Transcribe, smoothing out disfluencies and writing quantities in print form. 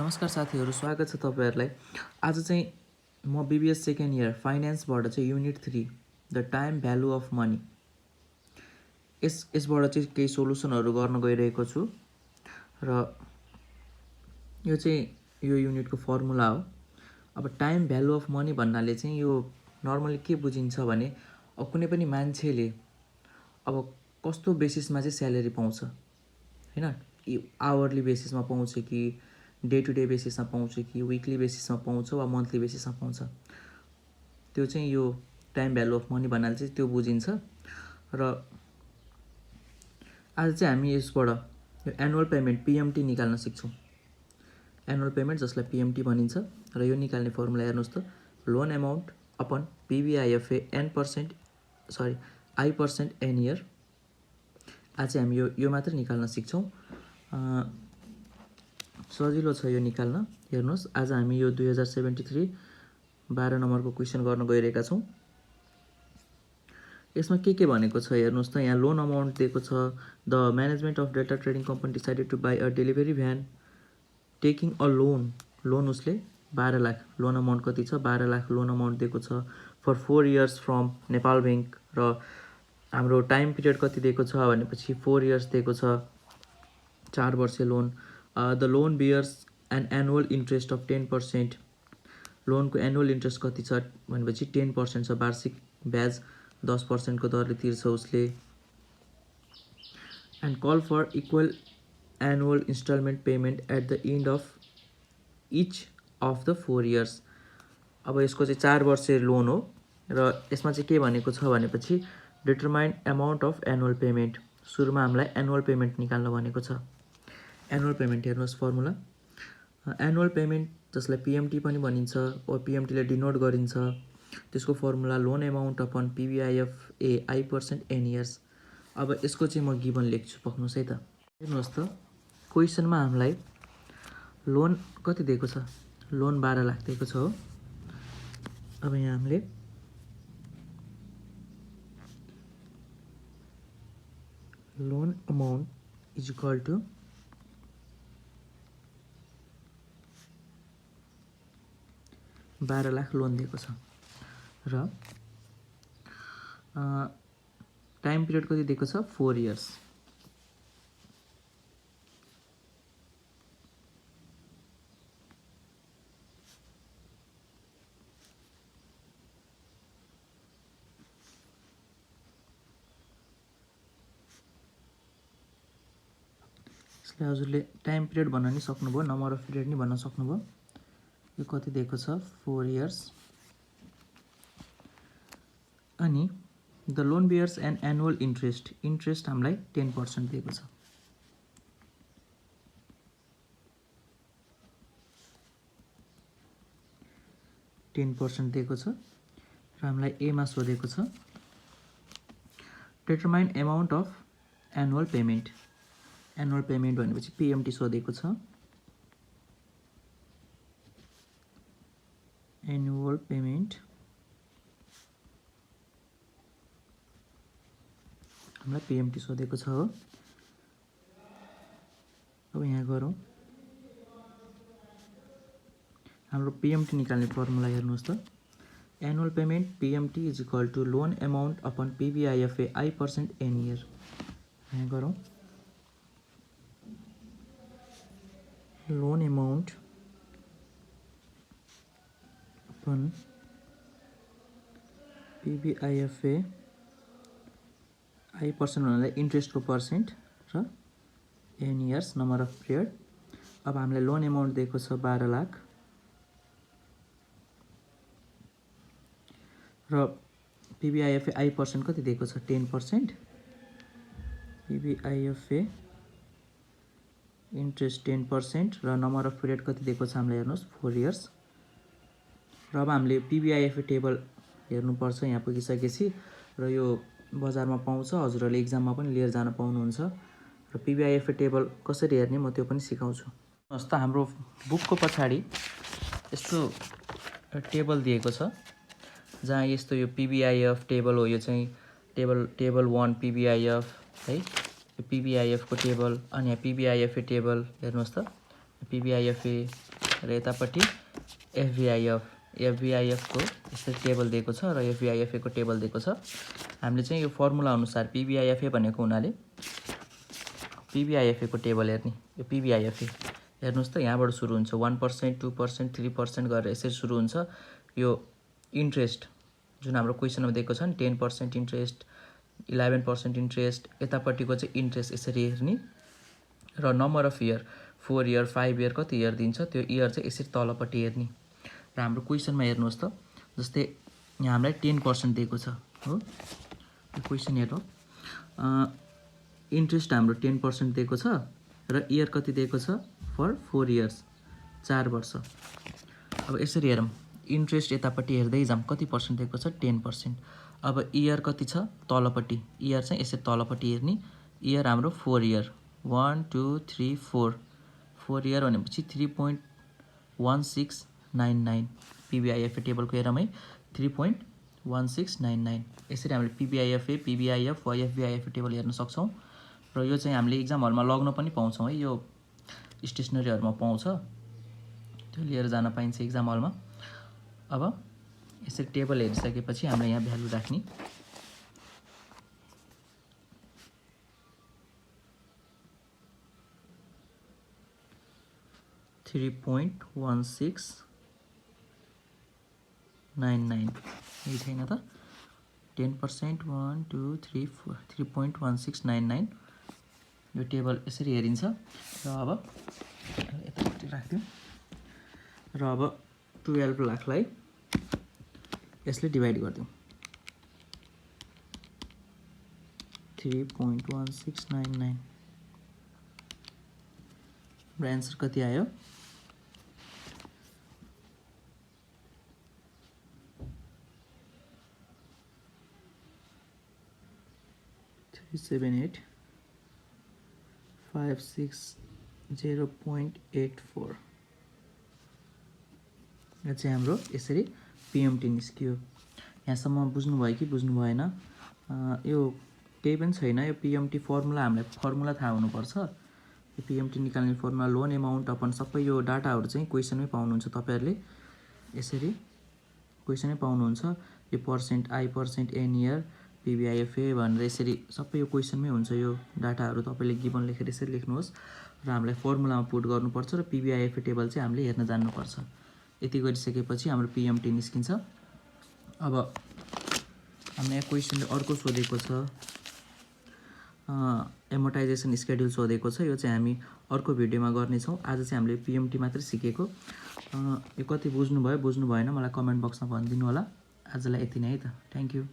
नमस्कार साथीहरू, स्वागत छ तपाईहरुलाई। आज चाहिँ म बीबीएस सेकेन्ड इयर फाइनान्सबाट चाहिँ unit 3 the time value of money यसबाट चाहिँ केही सोलुसनहरू गर्न गइरहेको छु र यो युनिटको फर्मुला हो। अब टाइम भ्यालु अफ मनी भन्नाले चाहिँ यो नर्मली के बुझिन्छ भने अब कुनै पनि मान्छेले अब कस्तो बेसिसमा चाहिँ स्यालेरी पाउँछ हैन, आवरली बेसिसमा पाउँछ कि डे टु डे बेसिसमा पाउँछ कि विकली बेसिसमा पाउँछ वा मन्थली बेसिसमा पाउँछ, त्यो चाहिँ यो टाइम भ्यालु अफ मनी भन्नाले चाहिँ त्यो बुझिन्छ। र आज चाहिँ हामी यसबाट यो एनुअल पेमेन्ट पीएमटी निकाल्न सिक्छौँ। एनुअल पेमेन्ट जसलाई पीएमटी भनिन्छ र यो निकाल्ने फर्मुला हेर्नुहोस् त, loan amount upon PVIFA I% n year. आज चाहिँ हामी यो मात्र निकाल्न सिक्छौँ। सजिलो छ यो निकाल्न। हेर्नुहोस्, आज हामी यो 2073 12 नम्बरको क्वेसन गर्न गइरहेका छौँ। यसमा के भनेको छ हेर्नुहोस् त। यहाँ लोन अमाउन्ट दिएको छ। The management of Delta trading company decided to buy a delivery van taking a loan उसले 12 लाख, लोन अमाउन्ट कति छ 12 लाख लोन अमाउन्ट दिएको छ for 4 years from Nepal bank. र हाम्रो टाइम पिरियड कति दिएको छ भनेपछि 4 इयर्स दिएको छ, 4 वर्ष loan. The loan bears an annual interest of 10%। लोनको एनुअल इन्ट्रेस्ट कति छ भनेपछि 10% छ, वार्षिक ब्याज 10% को दरले तिर्छ उसले। And call for equal annual instalment payment at the end of each of the 4 years. अब यसको चाहिँ 4 वर्ष लोन हो र यसमा चाहिँ के भनेको छ भनेपछि determine amount of annual payment. सुरुमा हामीलाई एनुअल पेमेन्ट निकाल्न भनेको छ। एनुअल पेमेन्ट हेर्नुहोस् फर्मुला, एनुअल पेमेन्ट जसलाई पीएमटी पनि भनिन्छ वा पीएमटीले डिनोट गरिन्छ, त्यसको formula loan amount upon PVIFA I% n years. अब यसको चाहिँ म गिभन लेख्छु, पक्नुहोस् है त। हेर्नुहोस् त, क्वेसनमा हामीलाई लोन कति दिएको छ, लोन 12 लाख दिएको छ हो। अब यहाँ हामीले loan amount is equal to 12 lakh loan दिएको छ र टाइम पिरियड कति दिएको छ 4 इयर्स। यसले हजुरले टाइम पिरियड भन्न नि सक्नुभयो, नम्बर अफ पिरियड नि भन्न सक्नुभयो। यो कति दिएको छ 4 इयर्स। अनि the loan bears an annual interest हामीलाई 10% दिएको छ। दिएको छ र हामीलाई एमा सोधेको छ determine amount of annual payment. Annual payment भनेपछि पीएमटी सोधेको छ। एनुअल पेमेन्ट हामीलाई पीएमटी सोधेको छ हो। अब यहाँ गरौँ, हाम्रो पीएमटी निकाल्ने फर्मुला हेर्नुहोस् त। Annual payment PMT is equal to loan amount upon PVIFA I% n year. यहाँ गरौँ, loan amount upon PVIFA I% भन्नाले इन्ट्रेस्टको पर्सेन्ट र n years number of period. अब हामीलाई लोन अमाउन्ट दिएको छ 12 लाख र पीवीआईएफए I% कति दिएको छ 10%। पीवीआईएफए इन्ट्रेस्ट 10% र नम्बर अफ पिरियड कति दिएको छ हामीलाई हेर्नुहोस् 4 इयर्स। र अब हामीले पीवीआईएफए टेबल हेर्नुपर्छ यहाँ पुगिसकेपछि, र यो बजारमा पाउँछ, हजुरहरूले एक्जाममा पनि लिएर जान पाउनुहुन्छ। र पीवीआईएफए टेबल कसरी हेर्ने म त्यो पनि सिकाउँछु। हेर्नुहोस् त, हाम्रो बुकको पछाडि यस्तो टेबल दिएको छ जहाँ यस्तो यो पीवीआईएफ टेबल हो। यो चाहिँ टेबल 1 पीवीआईएफ है, यो पीवीआईएफ को टेबल। अनि यहाँ पीवीआईएफए टेबल हेर्नुहोस् त, पिबिआइएफए र यतापट्टि एफबिआइएफको यसरी टेबल दिएको छ र एफबिआइएफएको टेबल दिएको छ। हामीले चाहिँ यो फर्मुला अनुसार पिबिआइएफए भनेको हुनाले पिबिआइएफएको टेबल हेर्ने। यो पिबिआइएफए हेर्नुहोस् त, यहाँबाट सुरु हुन्छ 1%, 2%, 3% गरेर यसरी सुरु हुन्छ। यो इन्ट्रेस्ट जुन हाम्रो क्वेसनमा दिएको छ नि 10% इन्ट्रेस्ट, 11% इन्ट्रेस्ट, यतापट्टिको चाहिँ इन्ट्रेस्ट यसरी हेर्ने र number of year 4 year 5 year कति इयर दिन्छ त्यो इयर चाहिँ यसरी तलपट्टि हेर्ने। र हाम्रो क्वेसनमा हेर्नुहोस् त, जस्तै यहाँ हामीलाई 10% दिएको छ हो, यो क्वेसन हेरौँ। इन्ट्रेस्ट हाम्रो 10% दिएको छ र इयर कति दिएको छ फर 4 इयर्स, 4 वर्ष। अब यसरी हेरौँ, इन्ट्रेस्ट यतापट्टि हेर्दै जाऊँ, कति पर्सेन्ट दिएको छ 10%। अब इयर कति छ तलपट्टि, इयर चाहिँ यसरी तलपट्टि हेर्ने। इयर हाम्रो 4 इयर, 1 2 3 4, 4 इयर भनेपछि 3.1699। पिबिआइएफए टेबलको हेरौँ है, 3.1699। यसरी हामीले पिबिआइएफए, पिबिआइएफ, एफबिआइएफए टेबल हेर्न सक्छौँ। र यो चाहिँ हामीले इक्जाम हलमा लग्न पनि पाउँछौँ है, यो स्टेसनरीहरूमा पाउँछ, त्यो लिएर जान पाइन्छ इक्जाम हलमा। अब यसरी टेबल हेरिसकेपछि हामीले यहाँ भ्यालु राख्ने। $3.1699 यही छैन त, 10% 1 2 3 4, 3.1699 यो टेबल यसरी हेरिन्छ। र अब यतापट्टि राख्दिउँ र अब 12 लाखलाई यसले डिभाइड गरिदिउँ। 3.1699 र एन्सर कति आयो? 378,560.84। यो चाहिँ हाम्रो यसरी पिएमटी निस्कियो। यहाँसम्म बुझ्नुभयो कि बुझ्नु भएन? यो केही पनि छैन, यो पिएमटी फर्मुला हामीलाई फर्मुला थाहा हुनुपर्छ। यो पिएमटी निकाल्ने फर्मुला, लोन एमाउन्ट अपन सबै यो डाटाहरू चाहिँ क्वेसनमै पाउनुहुन्छ तपाईँहरूले। यसरी क्वेसनै पाउनुहुन्छ। यो percent, I percent, an year, PBIFA भनेर यसरी सबै यो क्वेसनमै हुन्छ। यो डाटाहरू तपाईँले गिभन लेखेर यसरी लेख्नुहोस् र हामीलाई फर्मुलामा पुट गर्नुपर्छ र पिबिआइएफए टेबल चाहिँ हामीले हेर्न जान्नुपर्छ। यति गरिसकेपछि हाम्रो पिएमटी निस्किन्छ। अब हामीले यहाँ क्वेसनले अर्को सोधेको छ, एमोर्टाइजेसन स्केड्युल सोधेको छ। यो चाहिँ हामी अर्को भिडियोमा गर्नेछौँ। आज चाहिँ हामीले पिएमटी मात्रै सिकेको। यो कति बुझ्नुभयो बुझ्नु भएन मलाई कमेन्ट बक्समा भनिदिनु होला। आजलाई यति नै है त, थ्याङ्क यू।